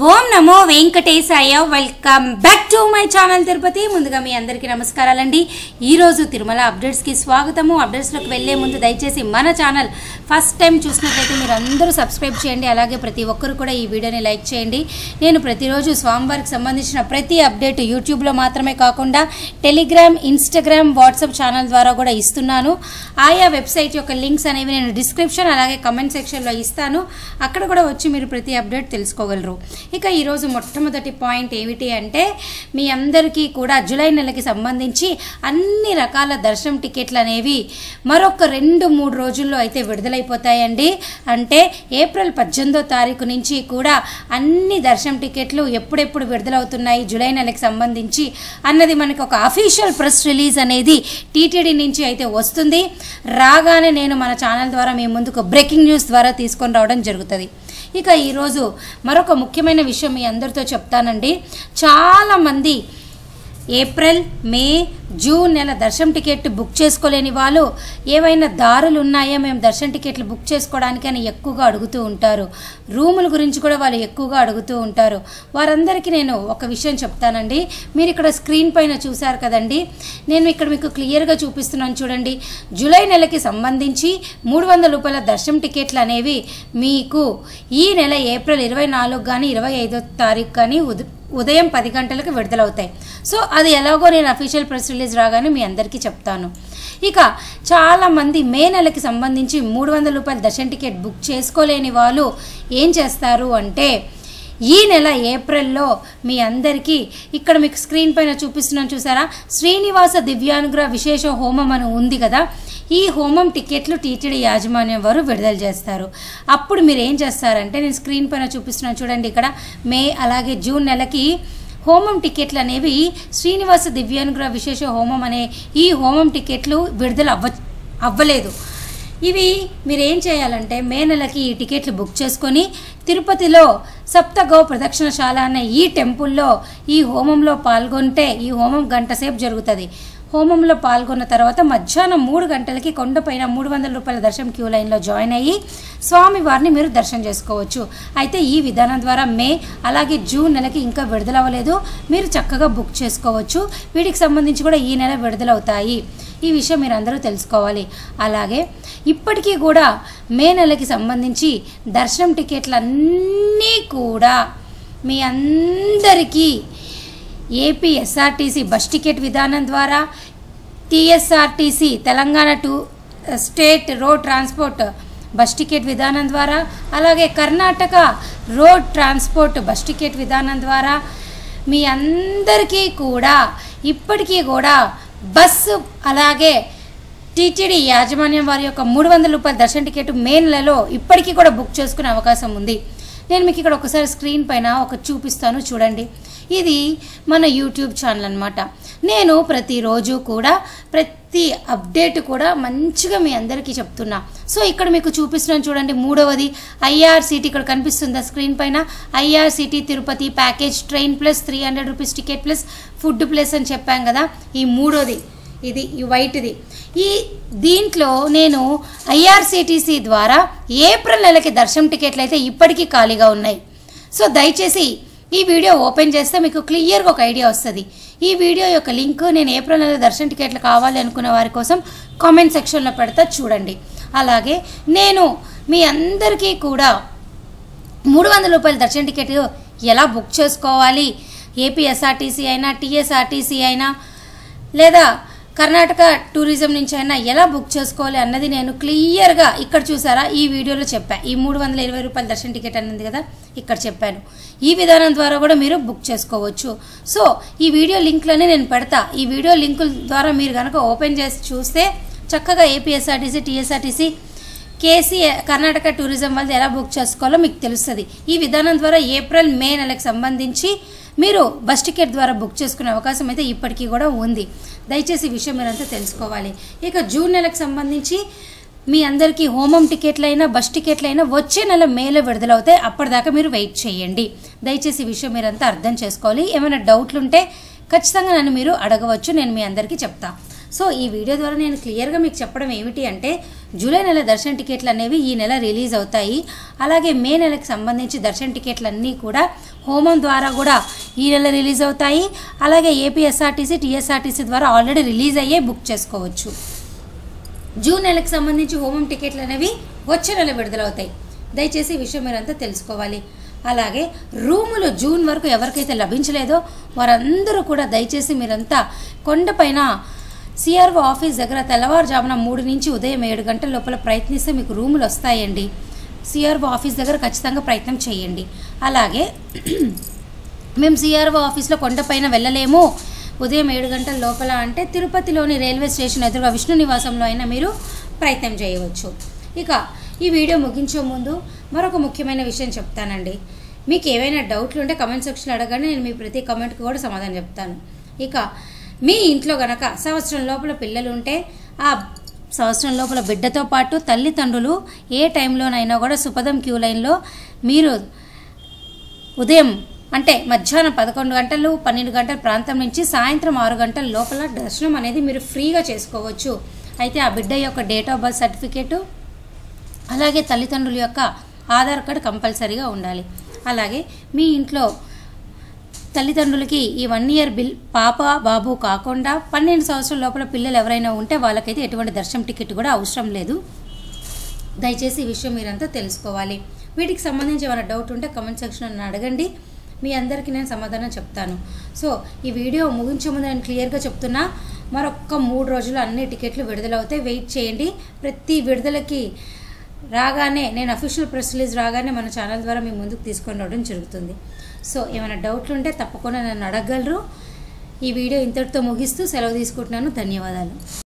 Om Namo Venkatesaya. Welcome back to my channel Tirupati. ముందుగా మీ అందరికీ నమస్కారాలండి. ఈరోజు తిరుమల అప్డేట్స్కి స్వాగతము. అప్డేట్స్లోకి వెళ్ళే ముందు దయచేసి మన ఛానల్ ఫస్ట్ టైం చూసినట్లయితే మీరు అందరూ సబ్స్క్రైబ్ చేయండి. అలాగే ప్రతి ఒక్కరు కూడా ఈ వీడియోని లైక్ చేయండి. నేను ప్రతిరోజు స్వామివారికి సంబంధించిన ప్రతి అప్డేట్ యూట్యూబ్లో మాత్రమే కాకుండా టెలిగ్రామ్, ఇన్స్టాగ్రామ్, వాట్సాప్ ఛానల్ ద్వారా కూడా ఇస్తున్నాను. ఆయా వెబ్సైట్ యొక్క లింక్స్ అనేవి నేను డిస్క్రిప్షన్ అలాగే కమెంట్ సెక్షన్లో ఇస్తాను. అక్కడ కూడా వచ్చి మీరు ప్రతి అప్డేట్ తెలుసుకోగలరు. ఇక ఈరోజు మొట్టమొదటి పాయింట్ ఏమిటి అంటే, మీ అందరికీ కూడా జూలై నెలకి సంబంధించి అన్ని రకాల దర్శనం టికెట్లు అనేవి మరొక 2-3 రోజుల్లో అయితే విడుదలైపోతాయండి. అంటే ఏప్రిల్ 18వ తారీఖు నుంచి కూడా అన్ని దర్శనం టికెట్లు ఎప్పుడెప్పుడు విడుదలవుతున్నాయి జూలై నెలకి సంబంధించి అన్నది మనకి ఒక అఫీషియల్ ప్రెస్ రిలీజ్ అనేది టీటీడీ నుంచి అయితే వస్తుంది. రాగానే నేను మన ఛానల్ ద్వారా మీ ముందుకు బ్రేకింగ్ న్యూస్ ద్వారా తీసుకొని రావడం జరుగుతుంది. ఇక ఈరోజు మరొక ముఖ్యమైన విషయం మీ అందరితో చెప్తానండి. చాలామంది ఏప్రిల్, మే, జూన్ నెల దర్శనం టికెట్ బుక్ చేసుకోలేని వాళ్ళు ఏవైనా దారులు ఉన్నాయా మేము దర్శనం టికెట్లు బుక్ చేసుకోవడానికి అని ఎక్కువగా అడుగుతూ ఉంటారు. రూముల గురించి కూడా వాళ్ళు ఎక్కువగా అడుగుతూ ఉంటారు. వారందరికీ నేను ఒక విషయం చెప్తానండి. మీరు ఇక్కడ స్క్రీన్ పైన చూశారు కదండి, నేను ఇక్కడ మీకు క్లియర్గా చూపిస్తున్నాను చూడండి. జూలై నెలకి సంబంధించి 300 రూపాయల దర్శనం టికెట్లు అనేవి మీకు ఈ నెల ఏప్రిల్ 24 కానీ 25వ తారీఖు కానీ ఉదయం 10 గంటలకు విడుదలవుతాయి. సో అది ఎలాగో నేను అఫీషియల్ ప్రెస్ రిలీజ్ రాగానే మీ అందరికీ చెప్తాను. ఇక చాలామంది మే నెలకి సంబంధించి 300 రూపాయల దర్శనం టికెట్ బుక్ చేసుకోలేని వాళ్ళు ఏం చేస్తారు అంటే, ఈ నెల ఏప్రిల్లో మీ అందరికీ ఇక్కడ మీకు స్క్రీన్ పైన చూపిస్తున్నాను చూసారా, శ్రీనివాస దివ్యానుగ్రహ విశేష హోమం అని ఉంది కదా, ఈ హోమం టికెట్లు టీటీడీ యాజమాన్యం వారు విడుదల చేస్తారు. అప్పుడు మీరు ఏం చేస్తారంటే, నేను స్క్రీన్ పైన చూపిస్తున్నాను చూడండి, ఇక్కడ మే అలాగే జూన్ నెలకి హోమం టికెట్లు అనేవి శ్రీనివాస దివ్యానుగ్రహ విశేష హోమం అనే ఈ హోమం టికెట్లు విడుదల అవ్వలేదు. ఇవి మీరు ఏం చేయాలంటే, మే నెలకి ఈ టికెట్లు బుక్ చేసుకొని తిరుపతిలో సప్తగౌ ప్రదక్షిణశాల అనే ఈ టెంపుల్లో ఈ హోమంలో పాల్గొంటే, ఈ హోమం గంట సేపు జరుగుతుంది. హోమంలో పాల్గొన్న తర్వాత మధ్యాహ్నం 3 గంటలకి కొండపైన 300 రూపాయల దర్శనం క్యూ లైన్లో జాయిన్ అయ్యి స్వామివారిని మీరు దర్శనం చేసుకోవచ్చు. అయితే ఈ విధానం ద్వారా మే అలాగే జూన్ నెలకి ఇంకా విడుదలవ్వలేదు, మీరు చక్కగా బుక్ చేసుకోవచ్చు. వీటికి సంబంధించి కూడా ఈ నెల విడుదలవుతాయి. ఈ విషయం మీరు అందరూ తెలుసుకోవాలి. అలాగే ఇప్పటికీ కూడా మే నెలకి సంబంధించి దర్శనం టికెట్లు అన్నీ కూడా మీ అందరికీ ఏపీ ఎస్ఆర్టీసీ బస్ టికెట్ విధానం ద్వారా, TSRTC Telangana state road transport bus ticket విధానం ద్వారా, అలాగే Karnataka road transport bus ticket విధానం ద్వారా మీ అందరికీ కూడా ఇప్పటికీ కూడా బస్సు అలాగే టీటీడీ యాజమాన్యం వారి యొక్క 300 రూపాయల దర్శన టికెట్ మే నెలలో ఇప్పటికీ కూడా బుక్ చేసుకునే అవకాశం ఉంది. నేను మీకు ఇక్కడ ఒకసారి స్క్రీన్ పైన చూపిస్తాను చూడండి. ఇది మన యూట్యూబ్ ఛానల్ అనమాట. నేను ప్రతిరోజు కూడా ప్రతి అప్డేట్ కూడా మంచిగా మీ అందరికీ చెప్తున్నా. సో ఇక్కడ మీకు చూపిస్తున్నాను చూడండి. 3వది ఐఆర్సిటీ, ఇక్కడ కనిపిస్తుందా స్క్రీన్ పైన, IRCT Tirupati package train plus 300 rupees ticket plus food plus అని చెప్పాం కదా. ఈ 3వది ఇది ఈ వైట్ది. దీంట్లో నేను ఐఆర్సిటీసీ ద్వారా ఏప్రిల్ నెలకి దర్శనం టికెట్లు అయితే ఇప్పటికీ ఖాళీగా ఉన్నాయి. సో దయచేసి ఈ వీడియో ఓపెన్ చేస్తే మీకు క్లియర్గా ఒక ఐడియా వస్తుంది. ఈ వీడియో యొక్క లింక్ నేను ఏప్రిల్ నెల దర్శనం టికెట్లు కావాలి అనుకునే వారి కోసం కామెంట్ సెక్షన్లో పెడతా చూడండి. అలాగే నేను మీ అందరికీ కూడా 300 రూపాయల దర్శనం టికెట్ ఎలా బుక్ చేసుకోవాలి, ఏపీ ఎస్ఆర్టీసీ అయినా టీఎస్ఆర్టీసీ అయినా లేదా కర్ణాటక టూరిజం నుంచి అయినా ఎలా బుక్ చేసుకోవాలి అన్నది నేను క్లియర్గా ఇక్కడ చూసారా ఈ వీడియోలో చెప్పాను. ఈ 320 రూపాయల దర్శన టికెట్ అన్నది కదా ఇక్కడ చెప్పాను. ఈ విధానం ద్వారా కూడా మీరు బుక్ చేసుకోవచ్చు. సో ఈ వీడియో లింక్లోనే నేను పెడతా. ఈ వీడియో లింకుల ద్వారా మీరు కనుక ఓపెన్ చేసి చూస్తే చక్కగా ఏపీఎస్ఆర్టీసీ, టీఎస్ఆర్టీసీ, కేసీ కర్ణాటక టూరిజం వాళ్ళది ఎలా బుక్ చేసుకోవాలో మీకు తెలుస్తుంది. ఈ విధానం ద్వారా ఏప్రిల్, మే నెలకు సంబంధించి మీరు బస్ టికెట్ ద్వారా బుక్ చేసుకునే అవకాశం అయితే ఇప్పటికీ కూడా ఉంది. దయచేసి ఈ విషయం మీరంతా తెలుసుకోవాలి. ఇక జూన్ నెలకు సంబంధించి మీ అందరికీ హోమం టికెట్లైనా బస్ టికెట్లైనా వచ్చే నెల మేలో విడుదలవుతాయి. అప్పటిదాకా మీరు వెయిట్ చేయండి. దయచేసి ఈ విషయం మీరంతా అర్థం చేసుకోవాలి. ఏమైనా డౌట్లు ఉంటే ఖచ్చితంగా నన్ను మీరు అడగవచ్చు, నేను మీ అందరికీ చెప్తా. సో ఈ వీడియో ద్వారా నేను క్లియర్గా మీకు చెప్పడం ఏమిటి అంటే, జూలై నెల దర్శన టికెట్లు అనేవి ఈ నెల రిలీజ్ అవుతాయి. అలాగే మే నెలకు సంబంధించి దర్శన టికెట్లు అన్నీ కూడా హోమం ద్వారా కూడా ఈ నెల రిలీజ్ అవుతాయి. అలాగే ఏపీఎస్ఆర్టీసీ, టీఎస్ఆర్టీసీ ద్వారా ఆల్రెడీ రిలీజ్ అయ్యే బుక్ చేసుకోవచ్చు. జూన్ నెలకు సంబంధించి హోమం టికెట్లు అనేవి వచ్చే నెల విడుదలవుతాయి. దయచేసి ఈ విషయం మీరంతా తెలుసుకోవాలి. అలాగే రూములు జూన్ వరకు ఎవరికైతే లభించలేదో వారందరూ కూడా దయచేసి మీరంతా కొండపైన సిఆర్ఓ ఆఫీస్ దగ్గర తెల్లవారుజామున 3 నుంచి ఉదయం 7 గంటల లోపల ప్రయత్నిస్తే మీకు రూములు వస్తాయండి. సిఆర్ఓ ఆఫీస్ దగ్గర ఖచ్చితంగా ప్రయత్నం చేయండి. అలాగే మేము సిఆర్ఓ ఆఫీస్లో కొండపైన వెళ్ళలేము ఉదయం 7 గంటల లోపల అంటే తిరుపతిలోని రైల్వే స్టేషన్ ఎదురుగా విష్ణు నివాసంలో అయినా మీరు ప్రయత్నం చేయవచ్చు. ఇక ఈ వీడియో ముగించే ముందు మరొక ముఖ్యమైన విషయం చెప్తానండి. మీకు ఏవైనా డౌట్లు ఉంటే కమెంట్ సెక్షన్లో అడగండి, నేను మీ ప్రతి కమెంట్కి కూడా సమాధానం చెప్తాను. ఇక మీ ఇంట్లో గనక సంవత్సరం లోపల పిల్లలు ఉంటే ఆ సంవత్సరం లోపల బిడ్డతో పాటు తల్లిదండ్రులు ఏ టైంలోనైనా కూడా సుపదం క్యూ లైన్లో మీరు ఉదయం అంటే మధ్యాహ్నం 11 గంటలు 12 గంటల ప్రాంతం నుంచి సాయంత్రం 6 గంటల లోపల దర్శనం అనేది మీరు ఫ్రీగా చేసుకోవచ్చు. అయితే ఆ బిడ్డ యొక్క డేట్ ఆఫ్ బర్త్ సర్టిఫికేటు అలాగే తల్లిదండ్రుల యొక్క ఆధార్ కార్డు కంపల్సరీగా ఉండాలి. అలాగే మీ ఇంట్లో తల్లిదండ్రులకి ఈ 1 ఇయర్ బిల్ పాప బాబు కాకుండా 12 సంవత్సరాల లోపల పిల్లలు ఎవరైనా ఉంటే వాళ్ళకైతే ఎటువంటి దర్శనం టికెట్ కూడా అవసరం లేదు. దయచేసి ఈ విషయం మీరంతా తెలుసుకోవాలి. వీటికి సంబంధించి ఏమైనా డౌట్ ఉంటే కమెంట్ సెక్షన్లో అడగండి, మీ అందరికీ నేను సమాధానం చెప్తాను. సో ఈ వీడియో ముగించే ముందు నేను క్లియర్గా చెప్తున్నా, మరొక్క 3 రోజులు అన్ని టికెట్లు విడుదలవుతాయి. వెయిట్ చేయండి. ప్రతి విడుదలకి రాగానే నేను అఫీషియల్ ప్రెస్ రిలీజ్ రాగానే మన ఛానల్ ద్వారా మీ ముందుకు తీసుకొని రావడం జరుగుతుంది. సో ఏమైనా డౌట్లు ఉంటే తప్పకుండా నన్ను అడగగలరు. ఈ వీడియో ఇంతటితో ముగిస్తూ సెలవు తీసుకుంటున్నాను. ధన్యవాదాలు.